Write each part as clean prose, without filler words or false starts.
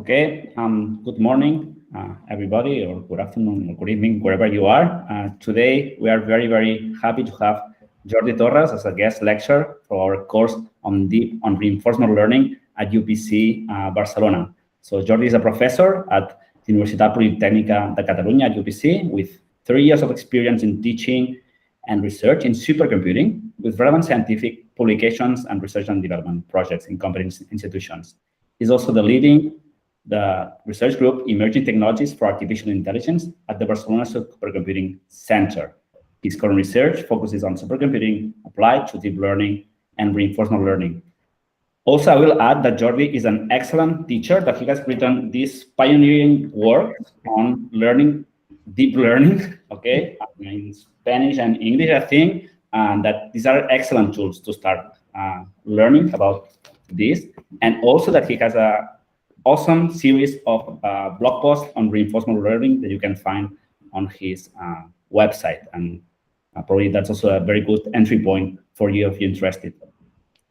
Okay, good morning, everybody, or good afternoon, or good evening, wherever you are. Today, we are very, very happy to have Jordi Torres as a guest lecturer for our course on reinforcement learning at UPC Barcelona. So Jordi is a professor at the Universitat Politècnica de Catalunya at UPC with 3 years of experience in teaching and research in supercomputing with relevant scientific publications and research and development projects in company institutions. He's also leading the research group Emerging Technologies for Artificial Intelligence at the Barcelona Supercomputing Center. His current research focuses on supercomputing applied to deep learning and reinforcement learning. Also, I will add that Jordi is an excellent teacher, that he has written this pioneering work on learning, deep learning, okay, in Spanish and English, I think, and that these are excellent tools to start learning about this, and also that he has a awesome series of blog posts on reinforcement learning that you can find on his website. And probably that's also a very good entry point for you if you're interested.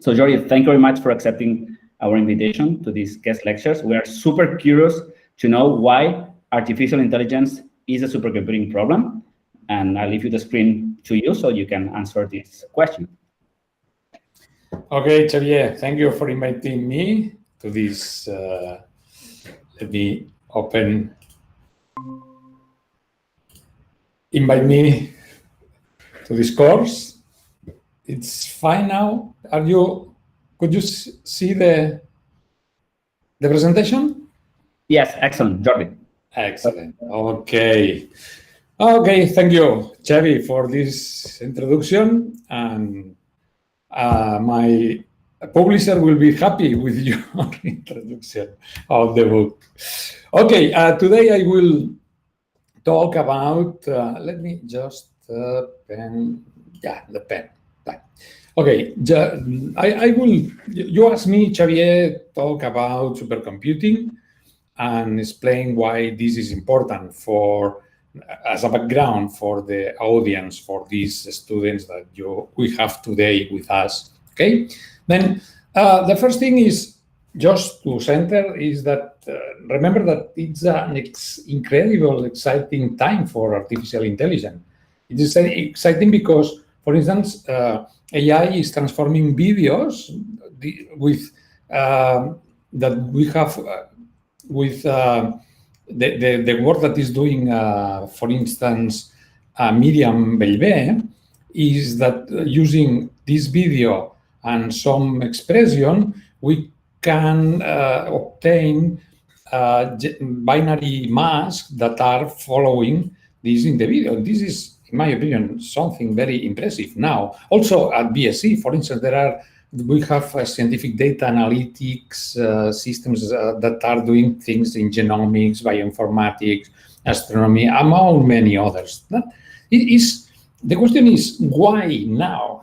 So Jordi, thank you very much for accepting our invitation to these guest lectures. We are super curious to know why artificial intelligence is a supercomputing problem. And I'll leave you the screen to you so you can answer this question. Okay, Xavier, thank you for inviting me to this. Let me open. Invite me to this course. It's fine now. Could you see the presentation? Yes, excellent, Jordi. Excellent. Okay. Okay, thank you, Xavi, for this introduction. And my publisher will be happy with your introduction of the book. Okay, today I will talk about, let me just pen, yeah, the pen. Okay, you asked me, Xavier, talk about supercomputing and explain why this is important as a background for the audience, for these students that we have today with us, okay? Then the first thing is just to center is that, remember that it's an incredible, exciting time for artificial intelligence. It is exciting because, for instance, AI is transforming videos that we have with the work that is doing, for instance, Miriam Bellver, is that using this video and some expression, we can obtain binary masks that are following this in the video. This is, in my opinion, something very impressive now. Also at BSc, for instance, we have scientific data analytics systems that are doing things in genomics, bioinformatics, astronomy, among many others. The question is, why now?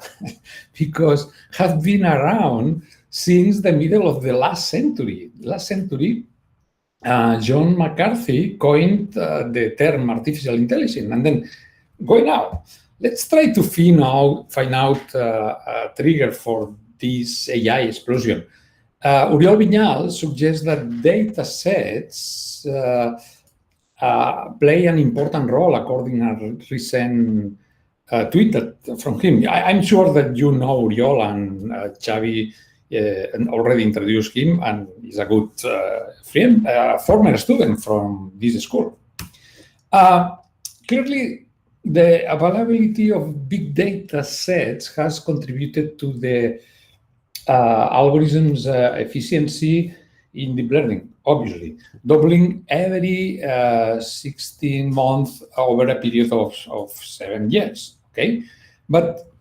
Because have been around since the middle of the last century. John McCarthy coined the term artificial intelligence, and then going out. Let's try to find out a trigger for this AI explosion. Oriol Vinyal suggests that data sets play an important role, according to a recent tweet from him. I'm sure that you know Oriol, and Xavi already introduced him, and he's a good friend, former student from this school. Clearly, the availability of big data sets has contributed to the algorithms' efficiency in deep learning, obviously, doubling every 16 months over a period of 7 years. Okay, but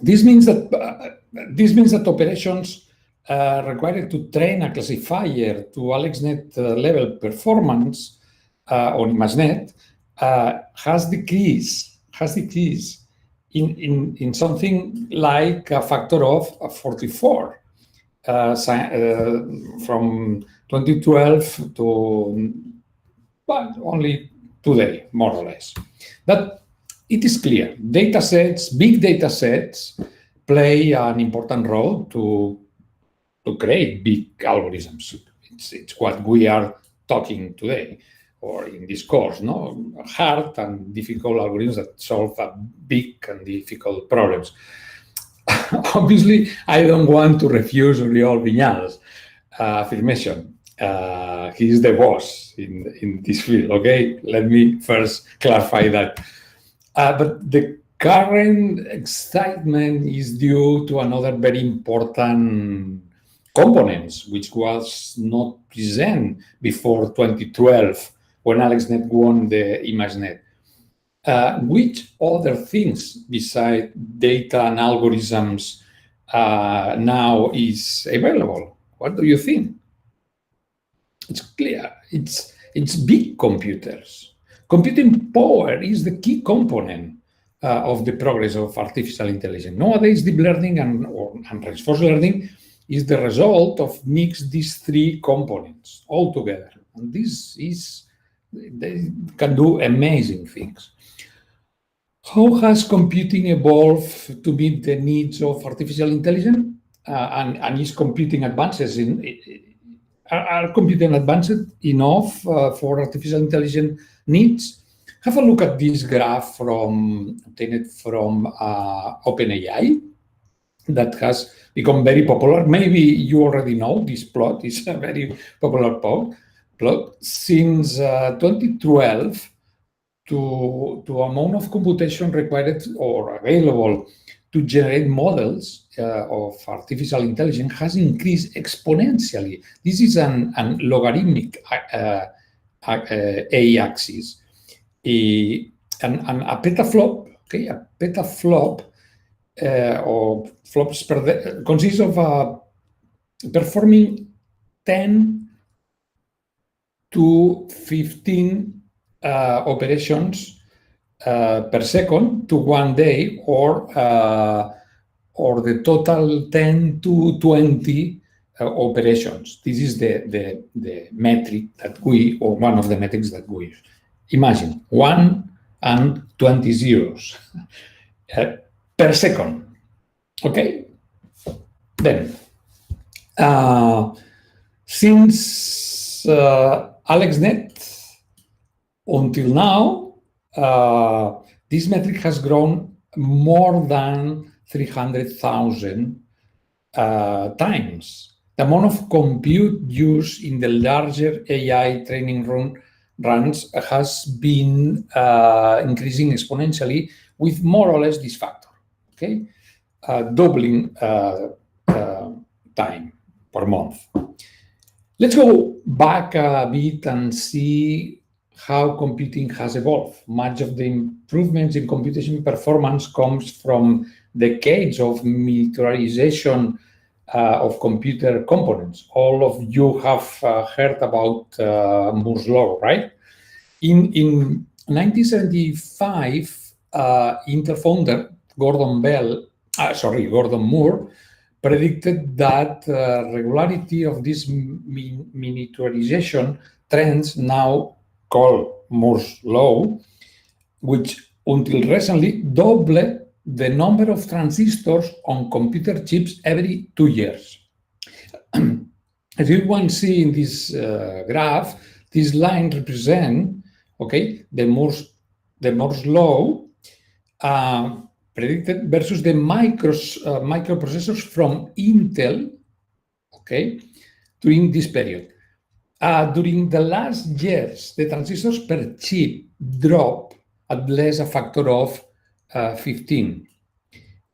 this means that operations required to train a classifier to AlexNet level performance on ImageNet has decreased in something like a factor of 44 from 2012 to only today, more or less. But it is clear, big data sets play an important role to create big algorithms. It's what we are talking today, or in this course, no? Hard and difficult algorithms that solve big and difficult problems. Obviously, I don't want to refuse Oriol Viñals' affirmation. He is the boss in this field, okay? Let me first clarify that. But the current excitement is due to another very important components, which was not present before 2012 when AlexNet won the ImageNet. Which other things besides data and algorithms now is available? What do you think? It's clear. It's big computers. Computing power is the key component of the progress of artificial intelligence. Nowadays, deep learning and reinforced learning is the result of mix these three components all together. And they can do amazing things. How has computing evolved to meet the needs of artificial intelligence? And is computing advances are computing advanced enough for artificial intelligence needs? Have a look at this graph obtained from OpenAI that has become very popular. Maybe you already know this plot. It's a very popular plot. Since 2012, to amount of computation required or available to generate models of artificial intelligence has increased exponentially. This is an logarithmic a-axis. And a petaflop, okay, a petaflop or flops per day consists of performing 10 to 15 operations per second to 1 day, or the total 10 to 20 operations. This is the metric that we, or one of the metrics that we use. Imagine 1 and 20 zeros per second. Okay? Then, since AlexNet until now, this metric has grown more than 300,000 times. The amount of compute used in the larger AI training runs has been increasing exponentially with more or less this factor, okay? Doubling time per month. Let's go back a bit and see how computing has evolved. Much of the improvements in computation performance comes from decades of miniaturization of computer components. All of you have heard about Moore's law, right? In 1975, Intel founder Gordon Moore predicted that regularity of this miniaturization trends, now called Moore's law, which until recently doubled the number of transistors on computer chips every 2 years. As you can see in this graph, this line represents, okay, the Moore's law predicted versus the microprocessors from Intel, okay, during this period. During the last years, the transistors per chip dropped at least a factor of 15,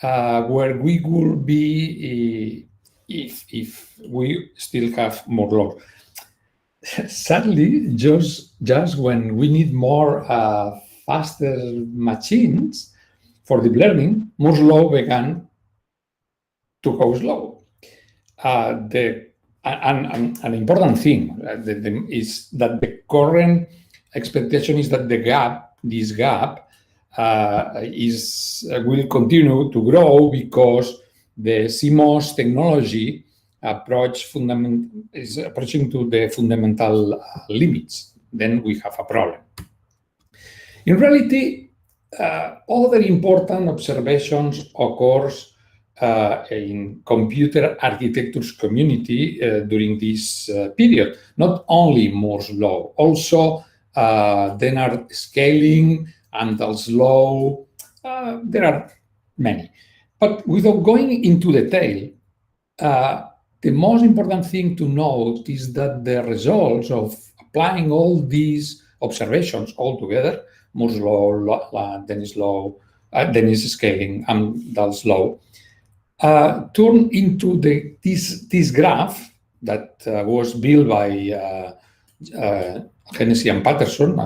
where we will be if we still have Moore's law. Sadly, just when we need more faster machines for deep learning, Moore's law began to go slow. An important thing is that the current expectation is that this gap will continue to grow because the CMOS technology is approaching to the fundamental limits. Then we have a problem. In reality, other important observations occurs in computer architectures community during this period. Not only Moore's law, also then are scaling, Amdahl's law. There are many. But without going into detail, the most important thing to note is that the results of applying all these observations all together, Moore's law, Dennis law, Dennis scaling, Amdahl's law, turn into this graph that was built by Hennessy and Patterson,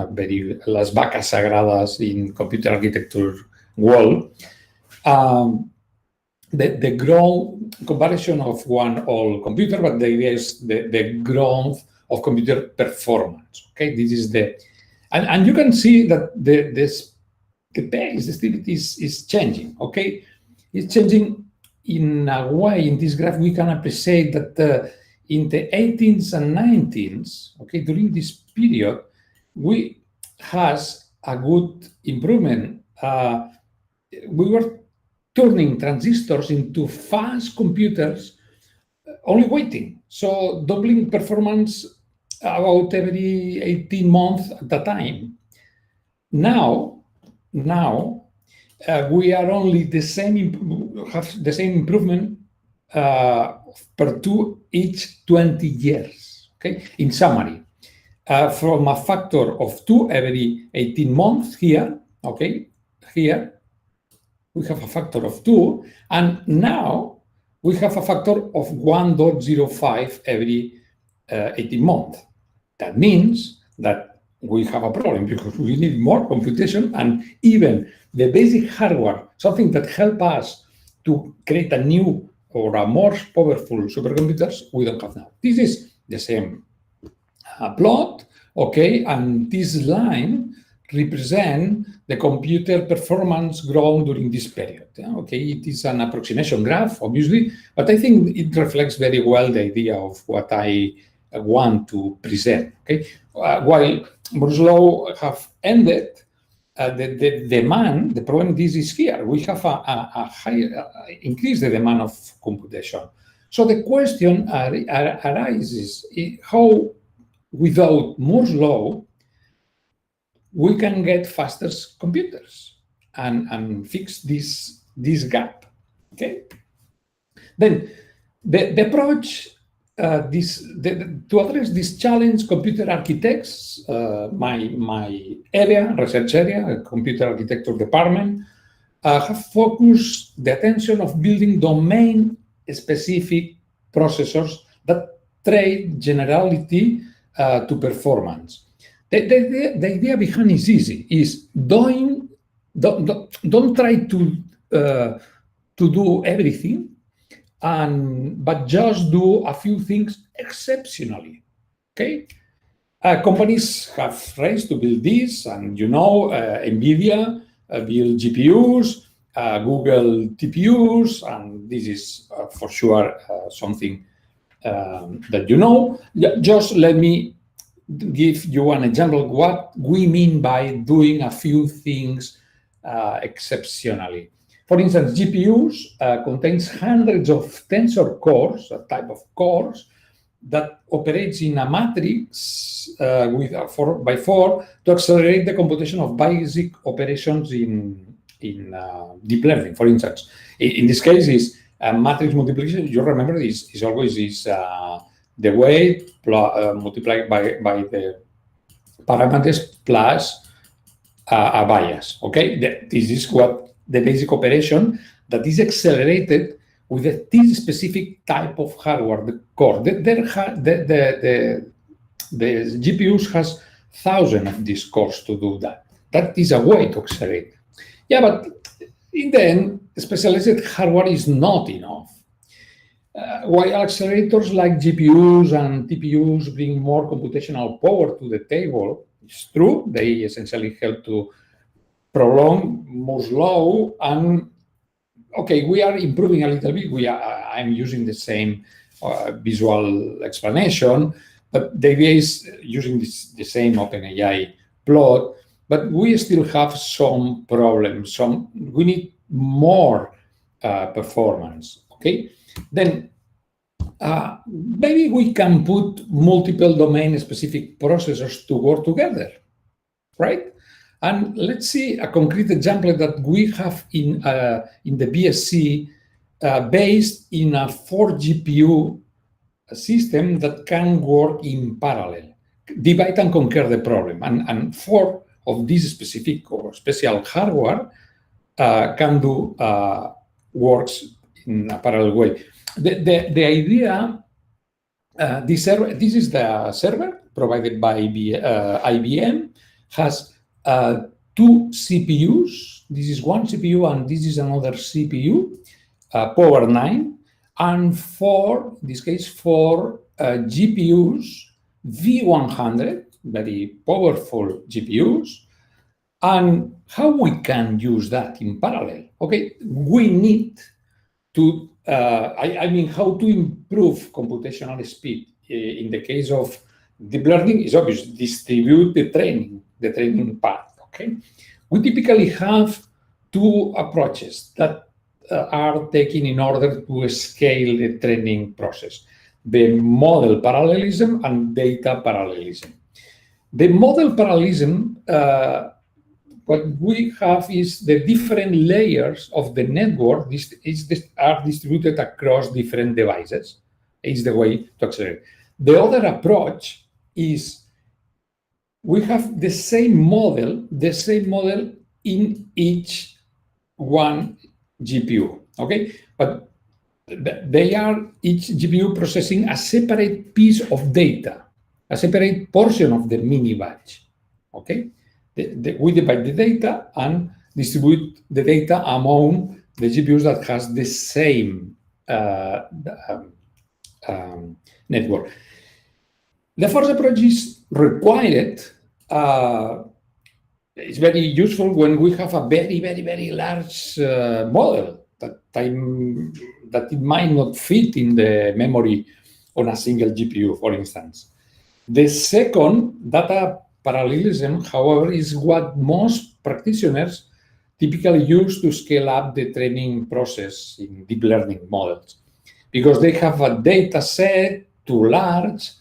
las vacas sagradas in computer architecture world. The growth comparison of one old computer, but the idea is the growth of computer performance. Okay, this is and you can see that the pace, the speed is changing. Okay, it's changing in a way. In this graph, we can appreciate that in the 18th and 19th, okay, during this period, we has a good improvement. We were turning transistors into fast computers, only waiting. So doubling performance about every 18 months at a time. Now we are only have the same improvement per 2 each 20 years. Okay, in summary, from a factor of 2 every 18 months here. Okay, here we have a factor of 2, and now we have a factor of 1.05 every 18 months. That means that we have a problem because we need more computation, and even the basic hardware, something that helps us to create a new or a more powerful supercomputers, we don't have now. This is the same plot, okay, and this line represent the computer performance grown during this period. Okay, it is an approximation graph, obviously, but I think it reflects very well the idea of what I want to present. Okay, while Moore's law have ended, the demand, the problem is here. We have a high increase the demand of computation. So the question arises: how, without Moore's law, we can get faster computers and fix this gap. Okay. Then the approach to address this challenge, computer architects, my area, research area, computer architecture department, have focused the attention of building domain-specific processors that trade generality to performance. The idea behind is easy: is don't try to do everything, but just do a few things exceptionally. Okay, companies have raised to build this, and NVIDIA build GPUs, Google TPUs, and this is for sure something that you know. Just let me give you an example of what we mean by doing a few things exceptionally. For instance, GPUs contains hundreds of tensor cores, a type of cores, that operates in a matrix with a 4x4 to accelerate the computation of basic operations in deep learning. For instance, in this case, is matrix multiplication. You remember this is always the weight multiplied by the parameters plus a bias. Okay, this is what the basic operation that is accelerated with this specific type of hardware, the core. The GPUs has thousands of these cores to do that. That is a way to accelerate. Yeah, but in the end, specialized hardware is not enough. While accelerators like GPUs and TPUs bring more computational power to the table, it's true, they essentially help to prolong Moore's law, and okay, we are improving a little bit. I'm using the same visual explanation, but the idea is using the same OpenAI plot, but we still have some problems. We need more performance. Okay, then maybe we can put multiple domain-specific processors to work together, right? And let's see a concrete example that we have in the BSc based in a 4 GPU system that can work in parallel. Divide and conquer the problem. And 4 of these specific or special hardware can do works in a parallel way. The idea, this is the server provided by IBM, has 2 CPUs. This is one CPU and this is another CPU, power 9, and 4, in this case, 4 GPUs, V100, very powerful GPUs. And how we can use that in parallel? Okay, we need to, how to improve computational speed in the case of deep learning is obvious, distribute the training part, okay? We typically have 2 approaches that are taken in order to scale the training process: the model parallelism and data parallelism. The model parallelism, what we have is the different layers of the network are distributed across different devices. Is the way to accelerate. The other approach is we have the same model in each one GPU, okay? But they are each GPU processing a separate piece of data, a separate portion of the mini batch, okay? We divide the data and distribute the data among the GPUs that has the same network. The first approach is required. It's very useful when we have a very, very, very large model that it might not fit in the memory on a single GPU, for instance. The second, data parallelism, however, is what most practitioners typically use to scale up the training process in deep learning models, because they have a data set too large,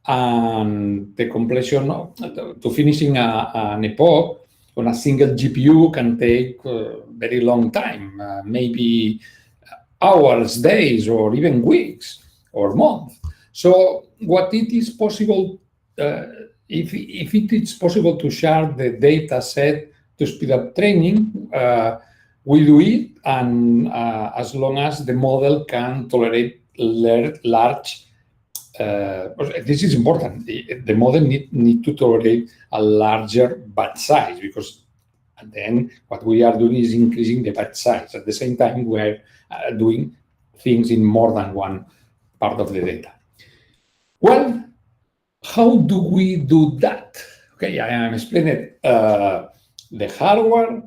and the completion to finishing an epoch on a single GPU can take a very long time, maybe hours, days, or even weeks or months. So what it is possible, if it is possible to share the data set to speed up training, we do it, and as long as the model can tolerate large, this is important. The model need to tolerate a larger batch size, because at the end, what we are doing is increasing the batch size. At the same time, we're doing things in more than one part of the data. Well, how do we do that? Okay, I am explaining the hardware,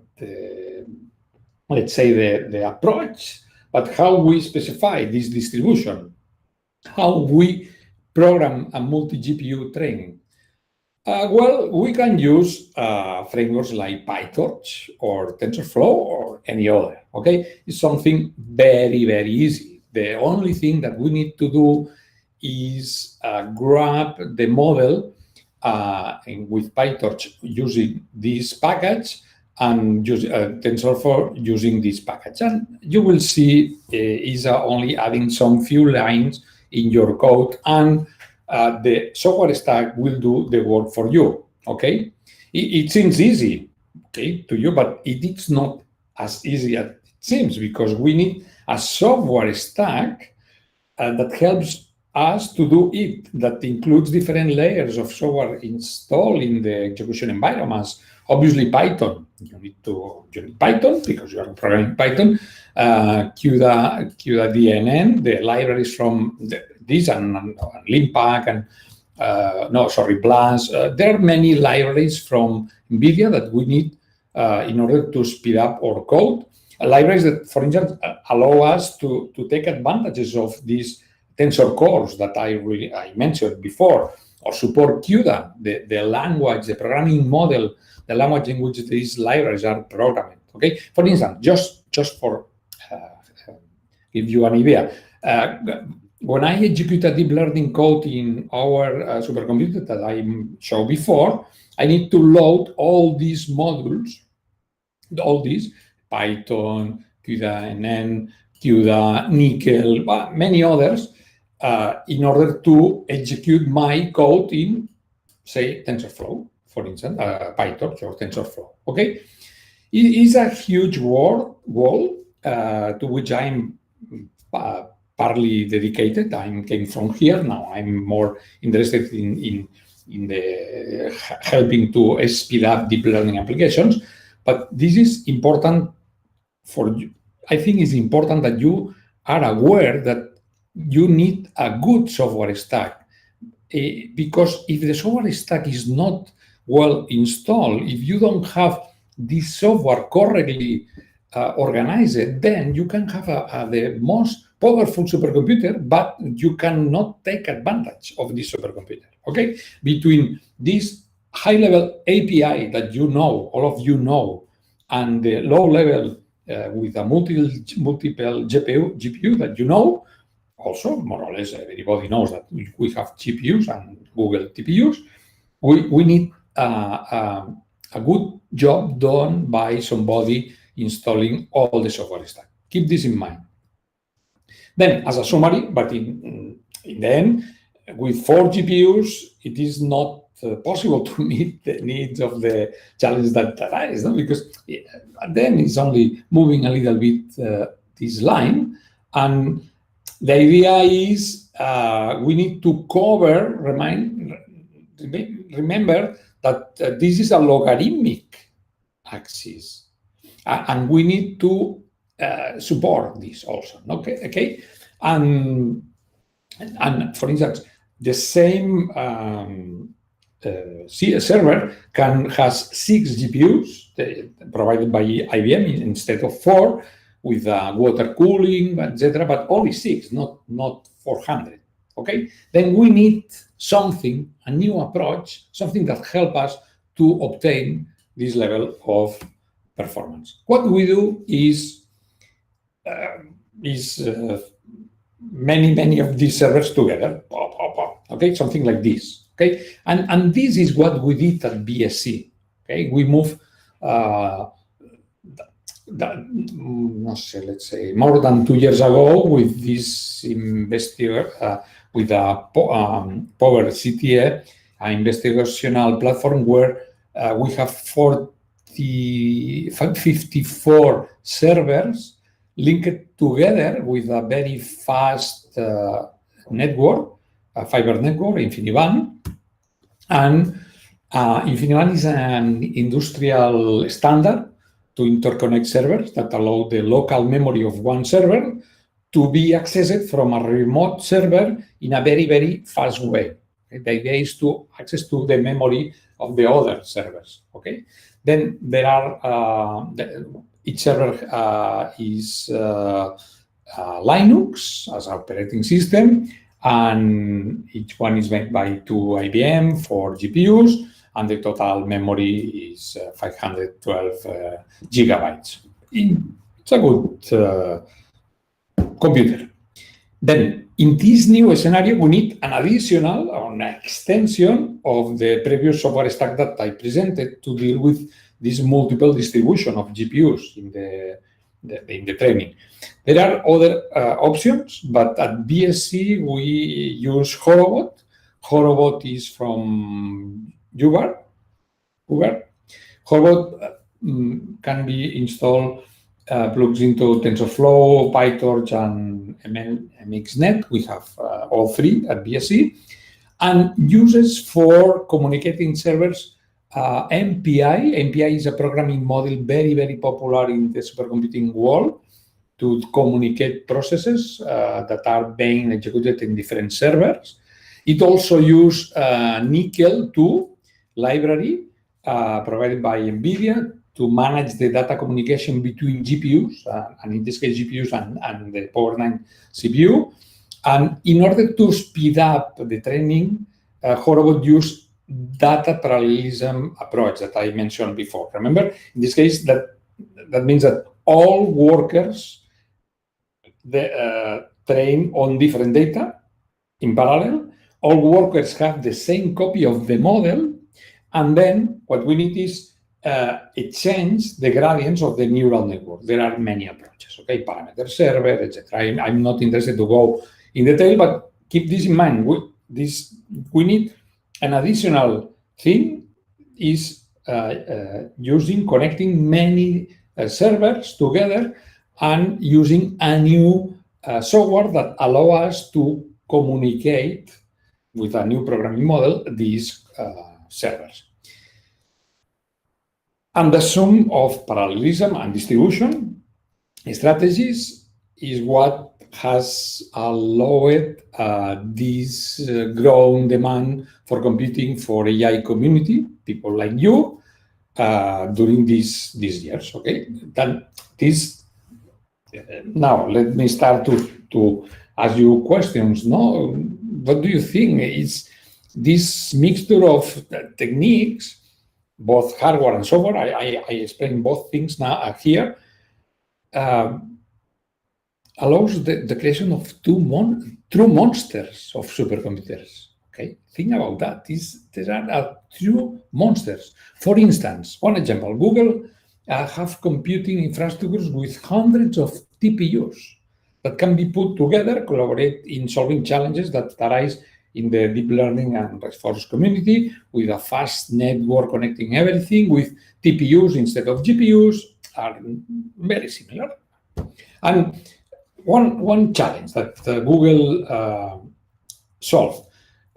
let's say the approach, but how we specify this distribution, how we program a multi-GPU training. Well, we can use frameworks like PyTorch or TensorFlow or any other, okay? It's something very, very easy. The only thing that we need to do is grab the model with PyTorch using this package and use TensorFlow using this package. And you will see is only adding some few lines in your code, and the software stack will do the work for you, okay? It seems easy, okay, to you, but it is not as easy as it seems, because we need a software stack that helps us to do it, that includes different layers of software installed in the execution environments. Obviously, Python. You need Python because you are programming Python. CUDA-DNN, the libraries from this and Limpac and Blast. There are many libraries from NVIDIA that we need in order to speed up our code. Libraries that, for instance, allow us to take advantages of these tensor cores that I mentioned before, or support CUDA, the language, the programming model, the language in which these libraries are programmed. Okay, for instance, just for give you an idea. When I execute a deep learning code in our supercomputer that I showed before, I need to load all these modules, all these, Python, CUDA-NN, CUDA, Nickel, many others, in order to execute my code in, say, TensorFlow, for instance, PyTorch or TensorFlow, okay? It is a huge wall to which I'm partly dedicated. I came from here. Now I'm more interested in the helping to speed up deep learning applications. But this is important for you. I think it's important that you are aware that you need a good software stack, because if the software stack is not well installed, if you don't have this software correctly organized, then you can have the most powerful supercomputer, but you cannot take advantage of this supercomputer, okay? Between this high-level API that you know, all of you know, and the low-level with a multiple GPU that you know, also, more or less, everybody knows that we have GPUs and Google TPUs. We need a good job done by somebody installing all the software stack. Keep this in mind. Then, as a summary, but in the end, with 4 GPUs, it is not possible to meet the needs of the challenge that arise, no? Because then it's only moving a little bit this line. And the idea is we need to cover, remember that this is a logarithmic axis. And we need to support this also, okay? And for instance, the same server has 6 GPUs provided by IBM instead of 4, with water cooling, etc., but only 6, not 400, okay? Then we need something, a new approach, something that helps us to obtain this level of performance. What we do is many of these servers together, okay, something like this, okay, and this is what we did at BSc, okay. We moved, let's say, more than 2 years ago with this investigator, with a Power CTA, an investigational platform where we have 54 servers linked together with a very fast network, a fiber network, InfiniBand. And InfiniBand is an industrial standard to interconnect servers that allow the local memory of one server to be accessed from a remote server in a very, very fast way. The idea is to access to the memory of the other servers, okay? Then there are, each server is Linux as operating system, and each one is made by 2 IBM, 4 GPUs, and the total memory is 512 gigabytes. It's a good computer. Then, in this new scenario, we need an additional or an extension of the previous software stack that I presented to deal with this multiple distribution of GPUs in the training. There are other options, but at BSc, we use Horobot. Horobot is from Uber. Horobot can be installed, plugs into TensorFlow, PyTorch, and MXNet. We have all 3 at BSc, and uses for communicating servers MPI. MPI is a programming model very, very popular in the supercomputing world to communicate processes that are being executed in different servers. It also uses Nickel 2 library provided by NVIDIA to manage the data communication between GPUs, and in this case, GPUs and the Power9 CPU. And in order to speed up the training, Horobot uses data parallelism approach that I mentioned before. Remember, in this case, that means that all workers trained on different data in parallel. All workers have the same copy of the model, and then what we need is exchange the gradients of the neural network. There are many approaches, okay? Parameter server, etc. I'm not interested to go in detail, but keep this in mind. We need an additional thing is connecting many servers together and using a new software that allow us to communicate with a new programming model these servers. And the sum of parallelism and distribution strategies is what has allowed this growing demand for computing for AI community, people like you, during these years. Okay, now let me start to ask you questions. No, what do you think is this mixture of techniques, both hardware and software? I explain both things now here. Allows the creation of true monsters of supercomputers. Okay, think about that. These are true monsters. For instance, one example: Google have computing infrastructures with hundreds of TPUs that can be put together, collaborate in solving challenges that arise in the deep learning and reinforcement community, with a fast network connecting everything, with TPUs instead of GPUs, are very similar. And one challenge that Google solved.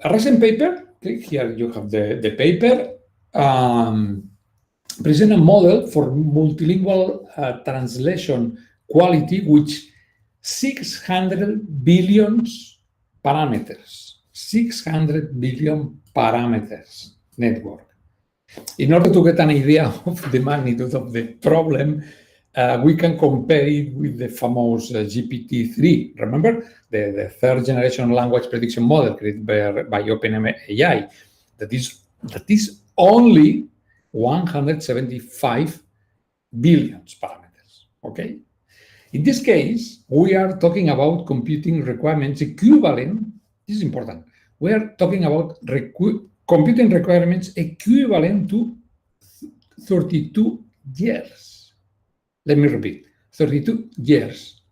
A recent paper, okay, here you have the paper, present a model for multilingual translation quality, which 600 billion parameters, 600 billion parameters network. In order to get an idea of the magnitude of the problem, we can compare it with the famous GPT-3. Remember the third generation language prediction model created by OpenAI? That is only 175 billion parameters. Okay. In this case, we are talking about computing requirements equivalent. This is important. We are talking about computing requirements equivalent to 32 years. Let me repeat, 32 years.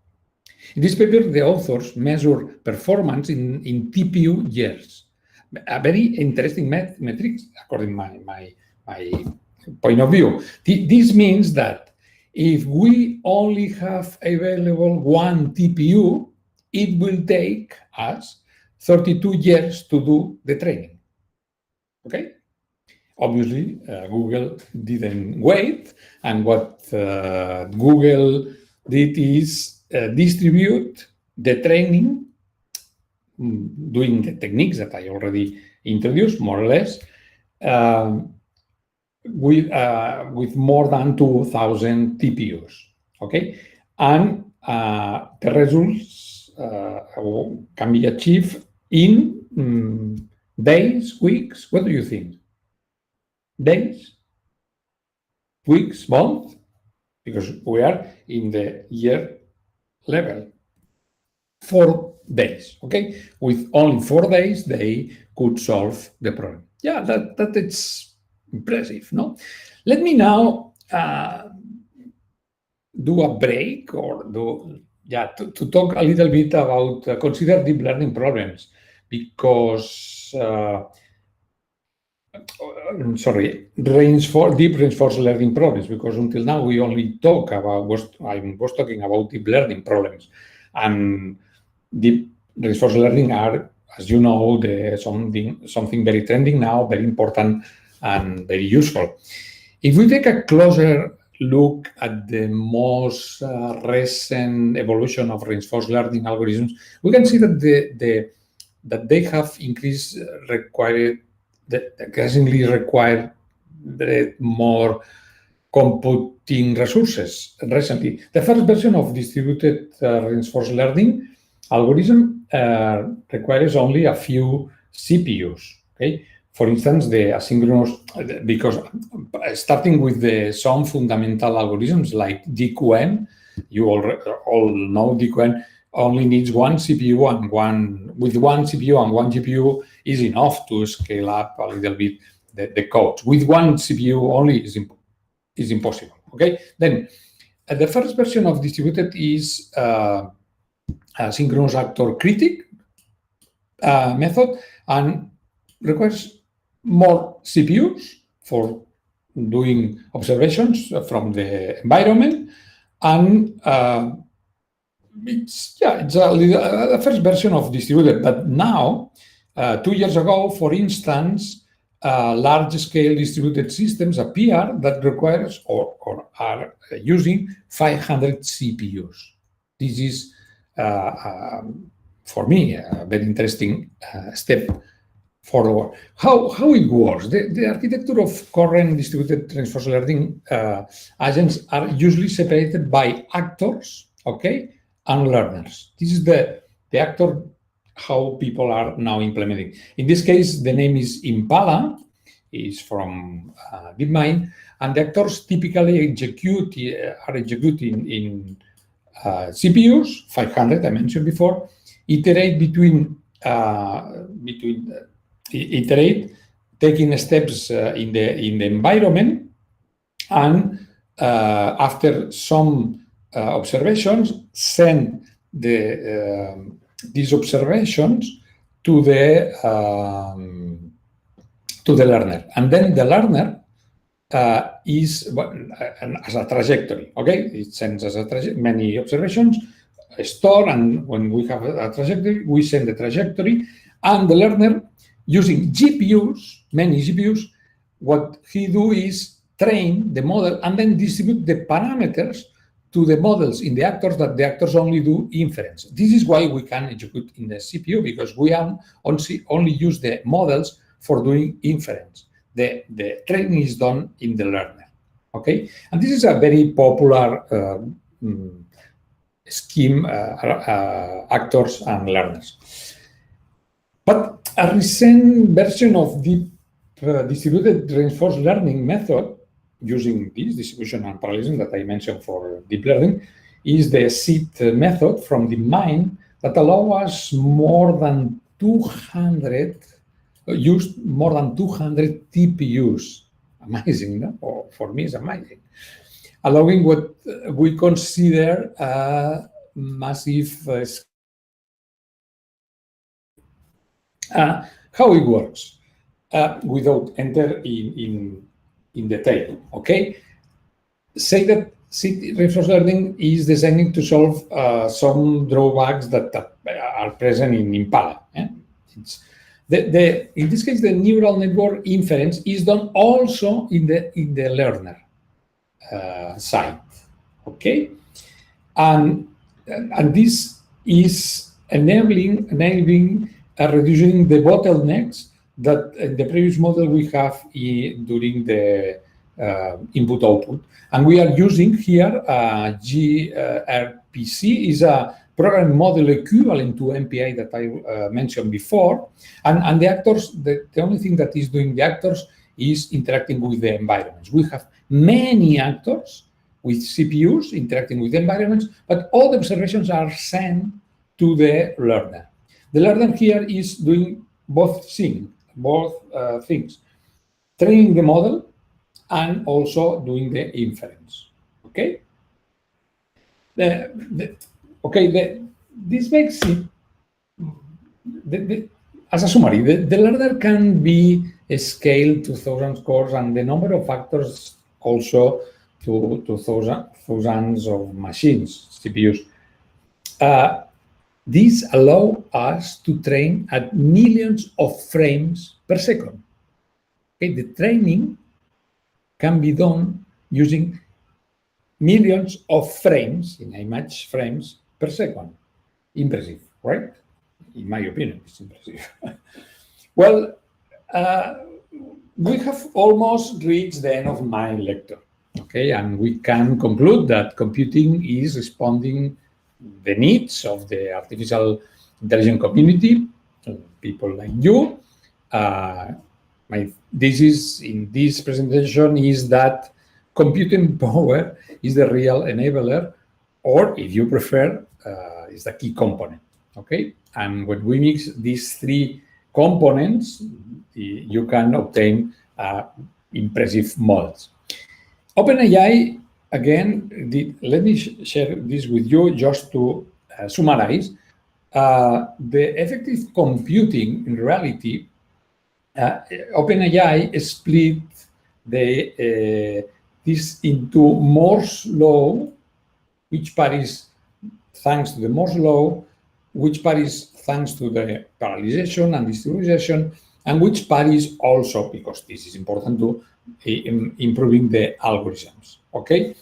In this paper, the authors measure performance in TPU years. A very interesting metrics, according to my point of view. This means that if we only have available one TPU, it will take us 32 years to do the training. Okay? Obviously, Google didn't wait, and what Google did is distribute the training, doing the techniques that I already introduced, more or less, with more than 2,000 TPUs. Okay, and the results can be achieved in days, weeks. What do you think? Days, weeks, months, because we are in the year level. 4 days, okay? With only 4 days, they could solve the problem. Yeah, that it's impressive, no? Let me now do a break to talk a little bit about consider deep learning problems, because deep reinforced learning problems, because until now we only talk about, I was talking about deep learning problems, and deep reinforced learning are, as you know, something very trending now, very important and very useful. If we take a closer look at the most recent evolution of reinforced learning algorithms, we can see that they have increasingly required more computing resources recently. The first version of distributed reinforced learning algorithm requires only a few CPUs. Okay, for instance, the asynchronous, because starting with some fundamental algorithms like DQN, you all know DQN only needs one CPU and with one CPU and one GPU is enough to scale up a little bit the code. With one CPU only is impossible. Okay, then the first version of distributed is a synchronous actor critic method and requires more CPUs for doing observations from the environment, and it's a first version of distributed. But now, 2 years ago, for instance, large-scale distributed systems appear that requires or are using 500 CPUs. This is, for me, a very interesting step forward. How it works? The architecture of current distributed reinforcement learning agents are usually separated by actors, okay, and learners. This is the actor how people are now implementing. In this case, the name is Impala, is from DeepMind, and the actors typically are executing in CPUs, 500 I mentioned before, iterate taking steps in the environment, and after some observations, send these observations to the learner, and then the learner is as a trajectory. Okay, it sends us many observations, store, and when we have a trajectory, we send the trajectory, and the learner, using GPUs, many GPUs, what he do is train the model and then distribute the parameters to the models in the actors that the actors only do inference. This is why we can execute in the CPU, because we only use the models for doing inference. The training is done in the learner. Okay, and this is a very popular scheme, actors and learners. But a recent version of the distributed reinforcement learning method using this distribution and parallelism that I mentioned for deep learning is the SIT method from DeepMind that allows us more than 200 TPUs. Amazing, no? For me, it's amazing. Allowing what we consider a massive how it works without enter in detail. Okay, say that reinforcement learning is designed to solve some drawbacks that are present in Impala. In this case, the neural network inference is done also in the learner side. Okay, and this is enabling reducing the bottlenecks that in the previous model we have during the input-output. And we are using here gRPC, is a program model equivalent to MPI that I mentioned before. And the actors, the only thing that is doing the actors is interacting with the environments. We have many actors with CPUs interacting with the environments, but all the observations are sent to the learner. The learner here is doing both things, training the model and also doing the inference. Okay. This makes it as a summary. The learner can be scaled to thousands cores, and the number of factors also to thousands of machines, CPUs. These allow us to train at millions of frames per second. Okay, the training can be done using millions of frames, in image frames, per second. Impressive, right? In my opinion, it's impressive. Well, we have almost reached the end of my lecture, okay? And we can conclude that computing is responding the needs of the artificial intelligence community, people like you. My thesis in this presentation is that computing power is the real enabler, or if you prefer, is the key component. Okay, and when we mix these three components, you can obtain impressive models. OpenAI, again, let me share this with you just to summarize. The effective computing, in reality, OpenAI split this into Moore's law, which part is thanks to the Moore's law, which part is thanks to the parallelization and distribution, and which part is also, because this is important to improving the algorithms. Okay,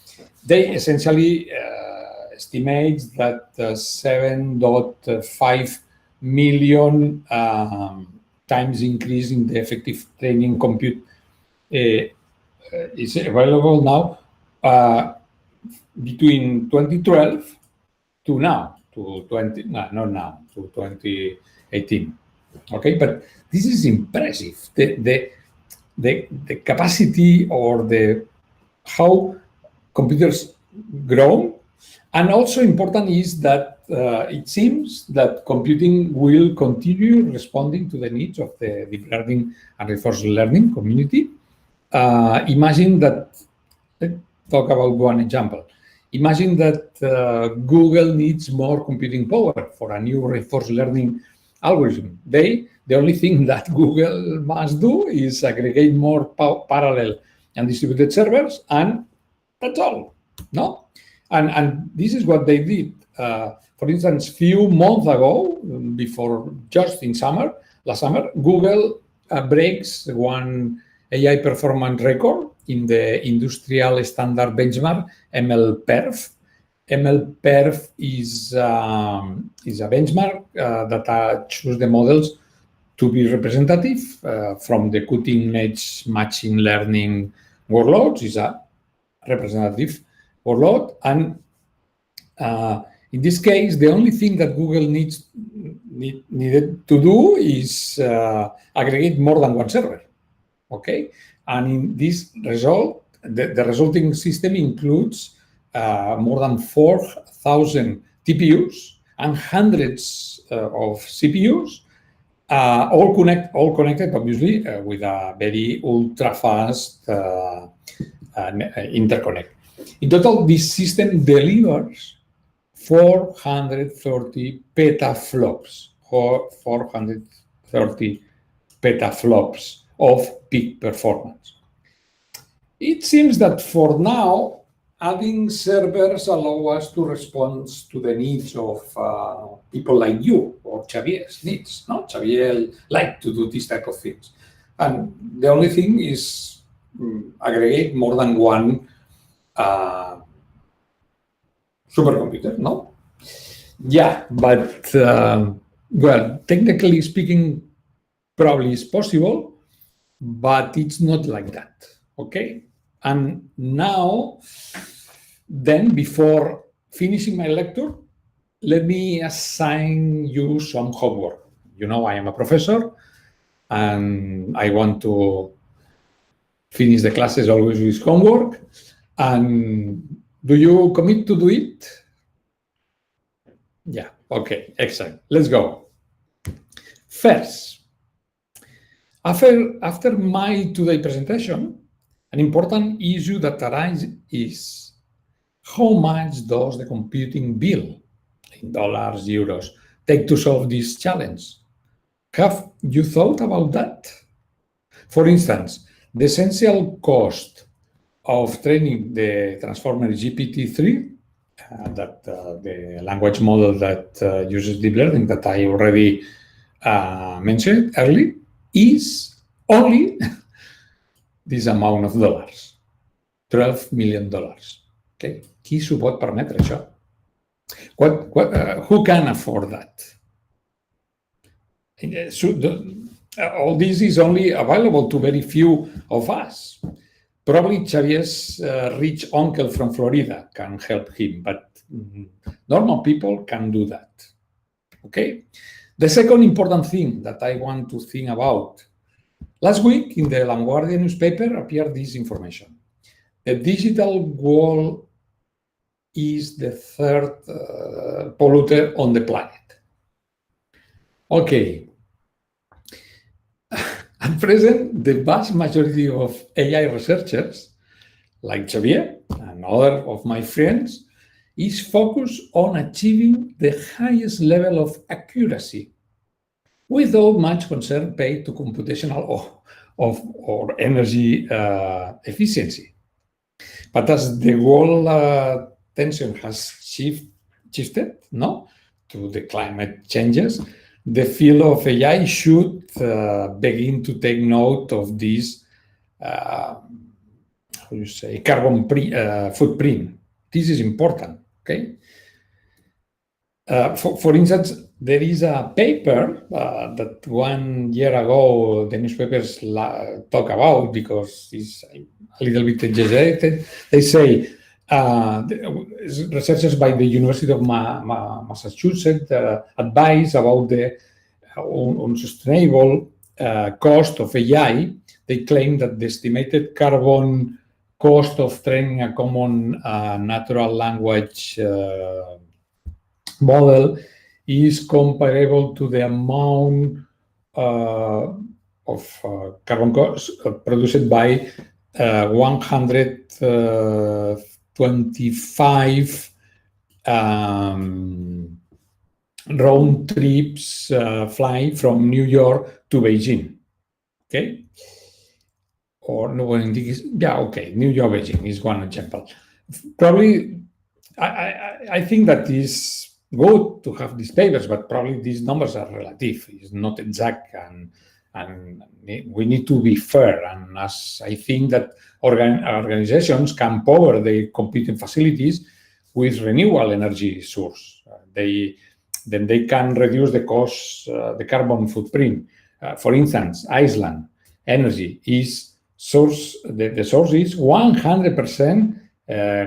they essentially estimate that 7.5 million times increase in the effective training compute is available now between 2012 to now, to 2018. Okay, but this is impressive. The capacity or how computers grow, and also important is that it seems that computing will continue responding to the needs of the deep learning and reinforcement learning community. Imagine that, let's talk about one example. Imagine that Google needs more computing power for a new reinforcement learning algorithm. The only thing that Google must do is aggregate more parallel and distributed servers, and that's all, no? And this is what they did. For instance, few months ago, just in last summer, Google breaks one AI performance record in the industrial standard benchmark MLPerf. MLPerf is a benchmark that chooses the models to be representative from the cutting-edge machine learning workloads. Is a representative workload, and in this case, the only thing that Google needed to do is aggregate more than one server. Okay, and in this result, the resulting system includes more than 4,000 TPUs and hundreds of CPUs, all connected, obviously, with a very ultra-fast interconnect. In total, this system delivers 430 petaflops, 430 petaflops of peak performance. It seems that for now, adding servers allow us to respond to the needs of people like you or Xavier's needs. No? Xavier likes to do this type of things. And the only thing is aggregate more than one supercomputer, no? Yeah, but, well, technically speaking, probably it's possible, but it's not like that, okay? And now, then, before finishing my lecture, let me assign you some homework. You know, I am a professor, and I want to finish the classes always with homework. And do you commit to do it? Yeah, okay, excellent. Let's go. First, after my today presentation, an important issue that arises is how much does the computing bill in dollars, euros, take to solve this challenge? Have you thought about that? For instance, the essential cost of training the transformer GPT-3, the language model that uses deep learning that I already mentioned earlier, is only this amount of dollars, $12 million. Okay, qui s'ho pot permetre, això? Who can afford that? All this is only available to very few of us. Probably Xavier's rich uncle from Florida can help him, but normal people can do that. Okay? The second important thing that I want to think about. Last week in the La Vanguardia newspaper appeared this information. The digital wall is the third polluter on the planet. Okay. At present, the vast majority of AI researchers, like Xavier and other of my friends, is focused on achieving the highest level of accuracy without much concern paid to computational or energy efficiency. But as the world attention has shifted to the climate changes, the field of AI should begin to take note of this, carbon footprint. This is important, okay? For instance, there is a paper that 1 year ago the newspapers talk about because it's a little bit exaggerated. They say researchers by the University of Massachusetts advise about the unsustainable cost of AI. They claim that the estimated carbon cost of training a common natural language model is comparable to the amount of carbon costs produced by 125 round trips flying from New York to Beijing. Okay? Or no, New York, Beijing is one example. Probably, I think that is good to have these papers, but probably these numbers are relative. It's not exact, and we need to be fair. And as I think that organizations can power their computing facilities with renewable energy source, then they can reduce the cost, the carbon footprint. For instance, Iceland energy is the source is 100%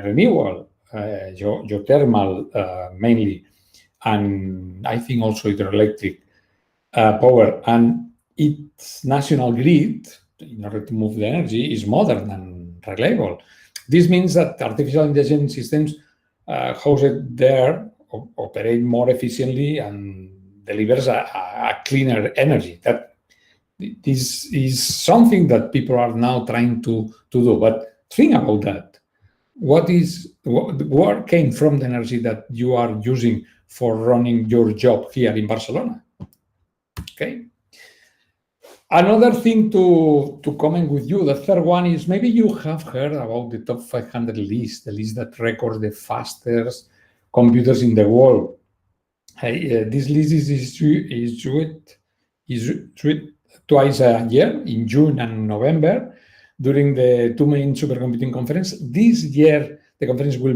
renewable, geothermal mainly, and I think also hydroelectric power. And its national grid, in order to move the energy, is modern and reliable. This means that artificial intelligence systems hosted there operate more efficiently and delivers a cleaner energy. That this is something that people are now trying to do. But think about that. Where came from the energy that you are using for running your job here in Barcelona? Okay. Another thing to comment with you, the third one is maybe you have heard about the top 500 list, the list that records the fastest computers in the world. This list is issued twice a year, in June and November, during the two main supercomputing conferences. This year, the conference will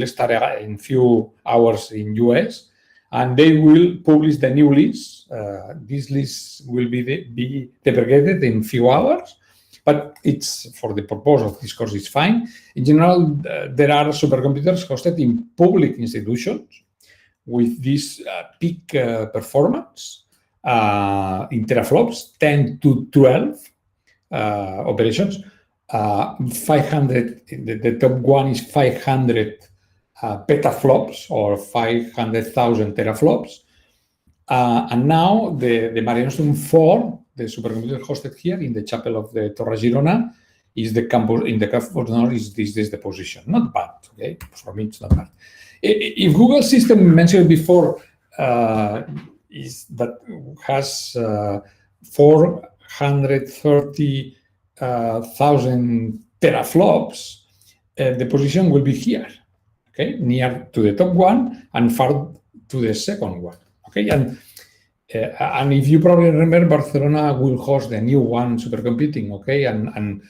start in a few hours in US, and they will publish the new list. This list will be deprecated in a few hours, but it's for the purpose of this course, it's fine. In general, there are supercomputers hosted in public institutions with this peak performance in teraflops, 10 to 12 operations. 500, the top one is 500 petaflops or 500,000 teraflops. And now the Marianum 4, the supercomputer hosted here in the chapel of the Torres Girona, is the campus in the campus north. This is the position. Not bad, okay? For me, it's not bad. If Google system mentioned before is that has 430,000 teraflops, the position will be here, okay, near to the top one and far to the second one, okay. And if you probably remember, Barcelona will host the new one supercomputing, okay, and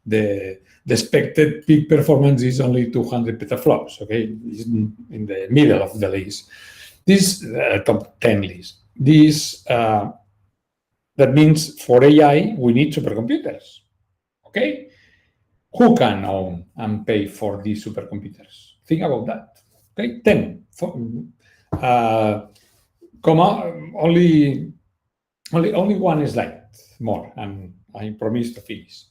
the expected peak performance is only 200 petaflops, okay. It's in the middle of the list. This top 10 list. This that means for AI we need supercomputers, okay. Who can own and pay for these supercomputers? Think about that. Okay, 10. Only one slide more, and I promise to finish.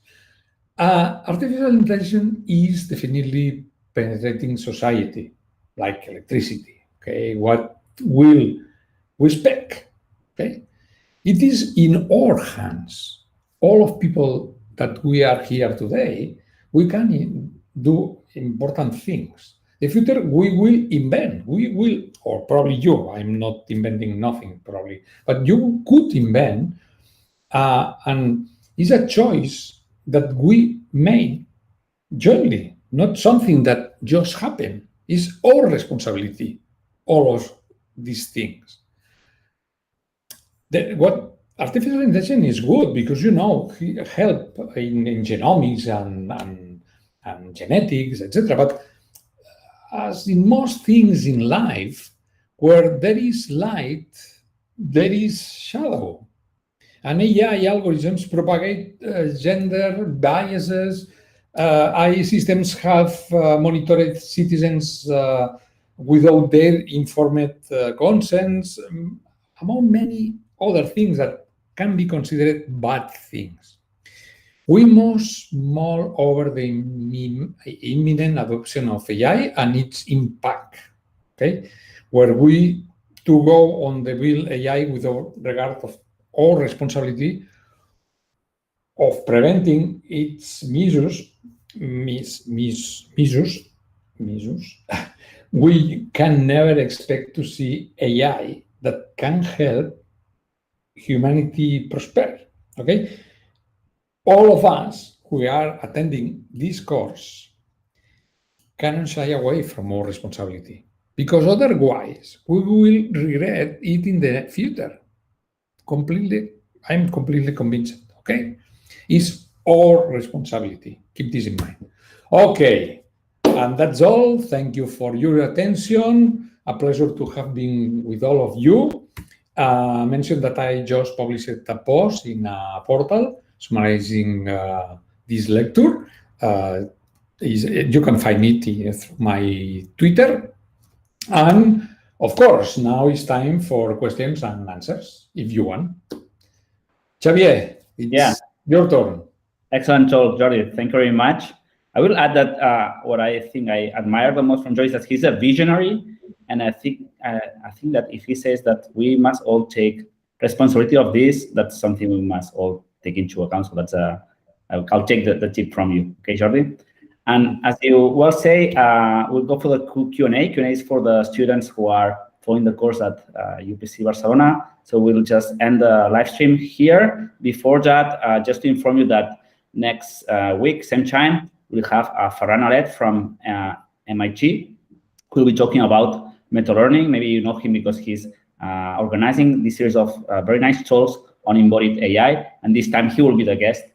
Artificial intelligence is definitely penetrating society, like electricity. Okay, what will we expect? Okay, it is in our hands. All of people that we are here today, we can do important things. The future, we will invent. We will, or probably you. I'm not inventing nothing, probably, but you could invent, and it's a choice that we made jointly, not something that just happened. It's our responsibility, all of these things. What artificial intelligence is good because, help in genomics and genetics, etc. But as in most things in life, where there is light, there is shadow. And AI algorithms propagate gender biases. AI systems have monitored citizens without their informed consents, among many other things that can be considered bad things. We must mull over the imminent adoption of AI and its impact. Okay, were we to go on the bill AI without regard of our responsibility of preventing its misuse, we can never expect to see AI that can help humanity prosper. Okay, all of us who are attending this course cannot shy away from our responsibility, because otherwise we will regret it in the future. I'm completely convinced. Okay, it's our responsibility. Keep this in mind. Okay, and that's all. Thank you for your attention. A pleasure to have been with all of you. Mention that I just published a post in a portal summarizing this lecture. You can find it through my Twitter. And of course, now it's time for questions and answers, if you want. Xavier, it's your turn. Excellent talk, Jordi. Thank you very much. I will add that what I think I admire the most from Jordi is that he's a visionary, and I think that if he says that we must all take responsibility of this, that's something we must all take into account. So that's I'll take the tip from you, okay, Jordi? And as you well say, we'll go for the Q&A. Q&A is for the students who are following the course at UPC Barcelona. So we'll just end the live stream here. Before that, just to inform you that next week, same time, we'll have Ferran Alet from MIT, who will be talking about meta-learning. Maybe you know him because he's organizing this series of very nice talks on embodied AI. And this time he will be the guest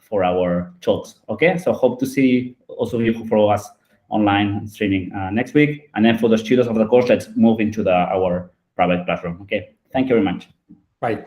for our talks. Okay, so hope to see also you who follow us online streaming next week. And then for the students of the course, let's move into our private classroom. Okay, thank you very much. Bye.